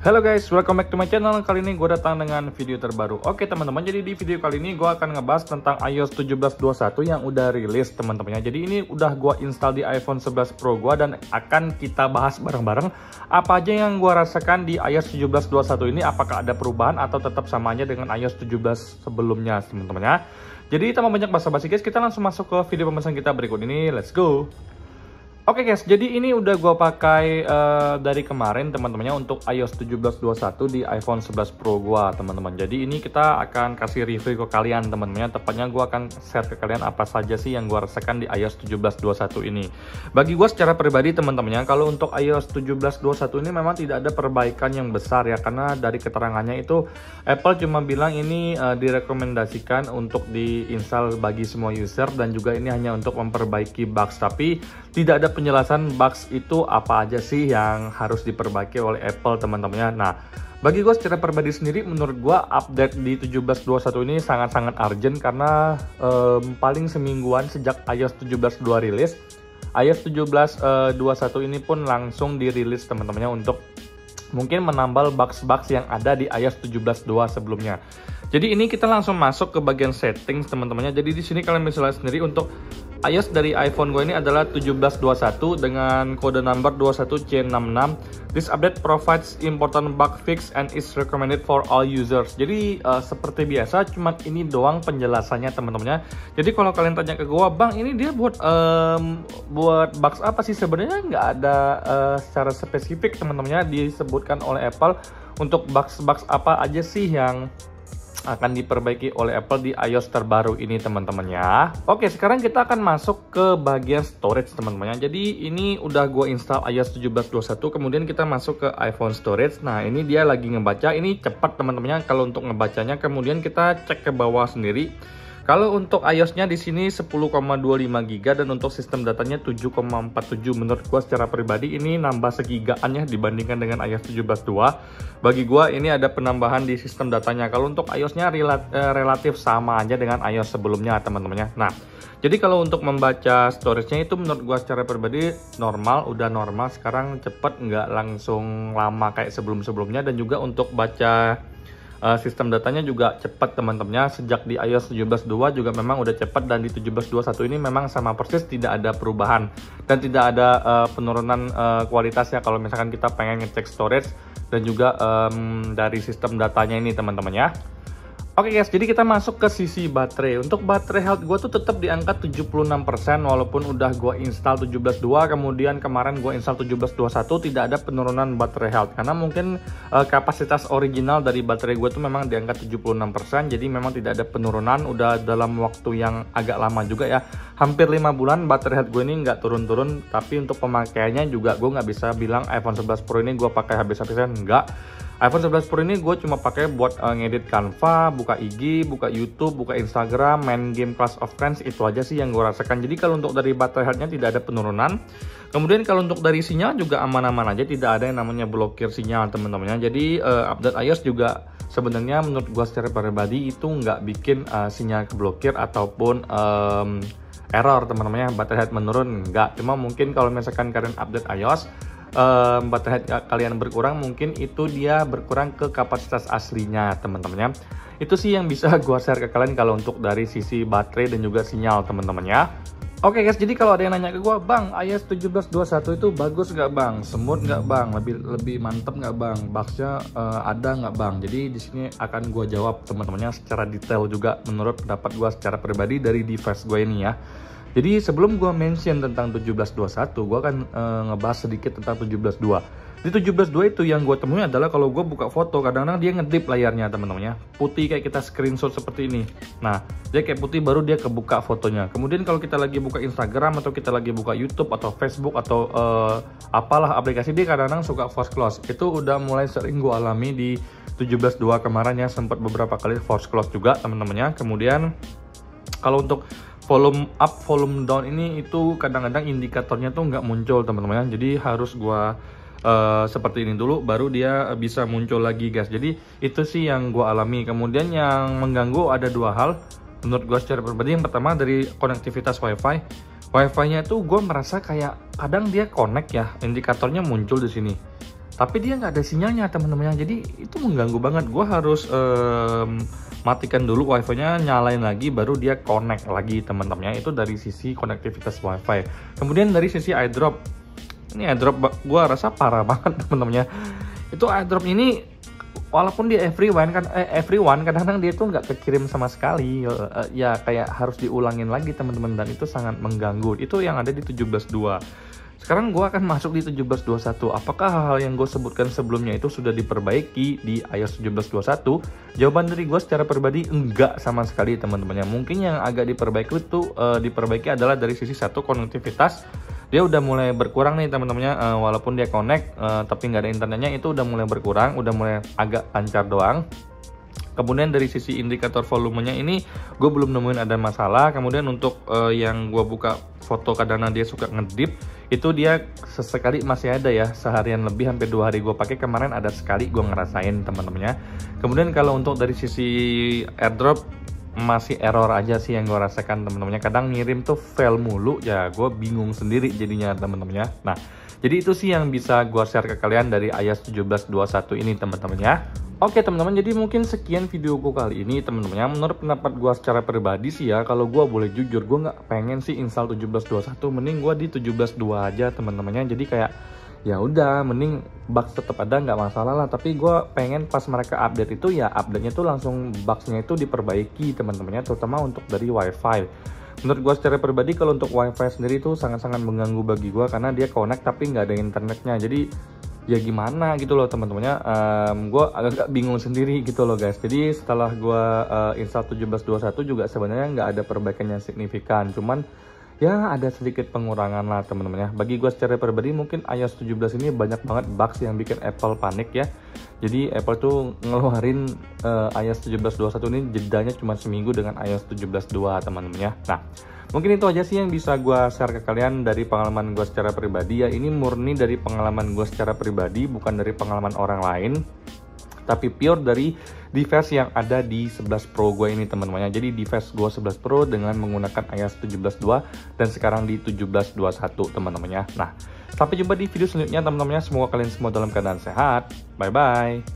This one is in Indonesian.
Halo guys, welcome back to my channel. Kali ini gue datang dengan video terbaru. Oke teman-teman, jadi di video kali ini gue akan ngebahas tentang iOS 17.21 yang udah rilis teman-teman ya. Jadi ini udah gue install di iPhone 11 Pro gue dan akan kita bahas bareng-bareng apa aja yang gue rasakan di iOS 17.21 ini. Apakah ada perubahan atau tetap sama aja dengan iOS 17 sebelumnya teman-teman ya. Jadi tanpa banyak basa-basi guys, kita langsung masuk ke video pembahasan kita berikut ini. Let's go! Oke guys, jadi ini udah gue pakai dari kemarin teman-temannya untuk iOS 17.21 di iPhone 11 Pro gue teman-teman. Jadi ini kita akan kasih review ke kalian teman-temannya. Tepatnya gue akan share ke kalian apa saja sih yang gue rasakan di iOS 17.21 ini. Bagi gue secara pribadi teman-temannya, kalau untuk iOS 17.21 ini memang tidak ada perbaikan yang besar ya. Karena dari keterangannya itu Apple cuma bilang ini direkomendasikan untuk diinstal bagi semua user. Dan juga ini hanya untuk memperbaiki bugs, tapi tidak ada penjelasan bugs itu apa aja sih yang harus diperbaiki oleh Apple teman-temannya. Nah, bagi gue secara pribadi sendiri, menurut gue update di 17.21 ini sangat-sangat urgent karena paling semingguan sejak iOS 17.2 rilis, iOS 17.21 ini pun langsung dirilis teman-temannya untuk mungkin menambal bugs-bugs yang ada di iOS 17.2 sebelumnya. Jadi ini kita langsung masuk ke bagian settings teman-temannya. Jadi di sini kalian bisa lihat sendiri untuk iOS dari iPhone gue ini adalah 17.21 dengan kode number 21C66. This update provides important bug fix and is recommended for all users. Jadi seperti biasa, cuma ini doang penjelasannya teman-temannya. Jadi kalau kalian tanya ke gue, bang ini dia buat bugs apa sih, sebenarnya nggak ada secara spesifik teman-temannya disebutkan oleh Apple untuk bugs apa aja sih yang akan diperbaiki oleh Apple di iOS terbaru ini teman-teman ya. Oke, sekarang kita akan masuk ke bagian storage teman-teman ya. Jadi ini udah gue install iOS 17.21, kemudian kita masuk ke iPhone storage. Nah, ini dia lagi ngebaca, ini cepat teman-teman ya kalau untuk ngebacanya. Kemudian kita cek ke bawah sendiri. Kalau untuk iOS-nya di sini 10,25 GB dan untuk sistem datanya 7,47. Menurut gua secara pribadi ini nambah segigaan ya dibandingkan dengan iOS 17.2. Bagi gua ini ada penambahan di sistem datanya. Kalau untuk iOS-nya relatif sama aja dengan iOS sebelumnya teman-teman ya. Nah, jadi kalau untuk membaca storage-nya itu menurut gua secara pribadi normal, udah normal. Sekarang cepet, nggak langsung lama kayak sebelum-sebelumnya. Dan juga untuk baca sistem datanya juga cepat teman-temannya. Sejak di iOS 17.2 juga memang udah cepat, dan di 17.21 ini memang sama persis, tidak ada perubahan dan tidak ada penurunan kualitasnya kalau misalkan kita pengen ngecek storage dan juga dari sistem datanya ini teman-teman ya. Oke guys, jadi kita masuk ke sisi baterai. Untuk baterai health gue tuh tetap di angka 76% walaupun udah gue install 17.2, kemudian kemarin gue install 17.21, tidak ada penurunan baterai health. Karena mungkin kapasitas original dari baterai gue tuh memang di angka 76%, jadi memang tidak ada penurunan. Udah dalam waktu yang agak lama juga ya, hampir 5 bulan baterai health gue ini nggak turun-turun. Tapi untuk pemakaiannya juga gue nggak bisa bilang iPhone 11 Pro ini gue pakai habis-habisan, enggak. iPhone 11 Pro ini gue cuma pakai buat ngedit Canva, buka IG, buka YouTube, buka Instagram, main game Clash of Clans, itu aja sih yang gue rasakan. Jadi kalau untuk dari baterai health-nya tidak ada penurunan. Kemudian kalau untuk dari sinyal juga aman-aman aja, tidak ada yang namanya blokir sinyal teman-teman. Jadi update iOS juga sebenarnya menurut gue secara pribadi itu nggak bikin sinyal keblokir ataupun error teman-teman. Baterai health menurun nggak, cuma mungkin kalau misalkan kalian update iOS baterai kalian berkurang, mungkin itu dia berkurang ke kapasitas aslinya teman-teman ya. Itu sih yang bisa gua share ke kalian kalau untuk dari sisi baterai dan juga sinyal teman-teman ya. Oke guys, jadi kalau ada yang nanya ke gua, bang iOS 17.21 itu bagus nggak bang, smooth nggak bang, lebih mantep nggak bang, bugsnya ada nggak bang? Jadi di sini akan gua jawab teman-temannya secara detail juga menurut pendapat gua secara pribadi dari device gue ini ya. Jadi sebelum gue mention tentang 17.21, gue akan ngebahas sedikit tentang 17.2. Di 17.2 itu yang gue temui adalah kalau gue buka foto, kadang-kadang dia ngedip layarnya teman-teman ya. Putih kayak kita screenshot seperti ini. Nah, dia kayak putih baru dia kebuka fotonya. Kemudian kalau kita lagi buka Instagram atau kita lagi buka YouTube atau Facebook atau apalah aplikasi, dia kadang-kadang suka force close. Itu udah mulai sering gue alami di 17.2 kemarin ya, sempat beberapa kali force close juga teman-teman ya. Kemudian kalau untuk volume up, volume down ini itu kadang-kadang indikatornya tuh nggak muncul teman-teman. Jadi harus gua seperti ini dulu baru dia bisa muncul lagi guys. Jadi itu sih yang gua alami. Kemudian yang mengganggu ada dua hal menurut gua secara pribadi. Yang pertama dari konektivitas WiFi. WiFi-nya itu gua merasa kayak kadang dia connect ya, indikatornya muncul di sini. tapi dia nggak ada sinyalnya teman-teman. Jadi itu mengganggu banget. Gue harus matikan dulu wifi-nya, nyalain lagi, baru dia connect lagi teman-teman. Itu dari sisi konektivitas wifi. Kemudian dari sisi airdrop, ini airdrop gue rasa parah banget teman-teman. Itu airdrop ini walaupun dia everyone kadang-kadang dia tuh nggak kekirim sama sekali. Ya kayak harus diulangin lagi teman-teman, dan itu sangat mengganggu. Itu yang ada di 17.2. Sekarang gue akan masuk di 17.21. Apakah hal-hal yang gue sebutkan sebelumnya itu sudah diperbaiki di iOS 17.21? Jawaban dari gue secara pribadi enggak sama sekali teman-temannya. Mungkin yang agak diperbaiki adalah dari sisi satu, konektivitas. Dia udah mulai berkurang nih teman-temannya, walaupun dia connect tapi nggak ada internetnya, itu udah mulai berkurang, udah mulai agak lancar doang. Kemudian dari sisi indikator volumenya ini gue belum nemuin ada masalah. Kemudian untuk yang gue buka foto kadang dia suka ngedip, itu dia sesekali masih ada ya, seharian lebih hampir 2 hari gue pakai. Kemarin ada sekali gue ngerasain teman-temannya. Kemudian kalau untuk dari sisi airdrop masih error aja sih yang gue rasakan teman-temannya. Kadang ngirim tuh fail mulu ya, gue bingung sendiri jadinya teman-temannya. Nah, jadi itu sih yang bisa gue share ke kalian dari iOS 17.21 ini teman-temannya. Oke teman-teman, jadi mungkin sekian video gue kali ini teman-teman. Menurut pendapat gue secara pribadi sih ya, kalau gue boleh jujur, gue nggak pengen sih install 17.21, mending gue di 17.2 aja teman-temannya. Jadi kayak ya udah, mending bugs tetap ada nggak masalah lah. Tapi gue pengen pas mereka update itu ya update-nya tuh langsung bugsnya itu diperbaiki teman-temannya, terutama untuk dari wifi. Menurut gue secara pribadi kalau untuk wifi sendiri itu sangat-sangat mengganggu bagi gue, karena dia connect tapi nggak ada internetnya. Jadi ya gimana gitu loh teman-temannya, gue agak bingung sendiri gitu loh guys. Jadi setelah gue install 17.21 juga sebenarnya nggak ada perbaikan yang signifikan, cuman ya ada sedikit pengurangan lah teman-temannya. Bagi gue secara pribadi mungkin iOS 17 ini banyak banget bugs yang bikin Apple panik ya. Jadi Apple tuh ngeluarin iOS 17.21 ini jedanya cuma seminggu dengan iOS 17.2 teman-temannya. Nah, mungkin itu aja sih yang bisa gue share ke kalian dari pengalaman gue secara pribadi ya. Ini murni dari pengalaman gue secara pribadi, bukan dari pengalaman orang lain, tapi pure dari device yang ada di 11 Pro gue ini teman-temannya. Jadi device gue 11 Pro dengan menggunakan iOS 17.2 dan sekarang di 17.21 teman-temannya. Nah, sampai jumpa di video selanjutnya teman-temannya. Semoga kalian semua dalam keadaan sehat. Bye-bye.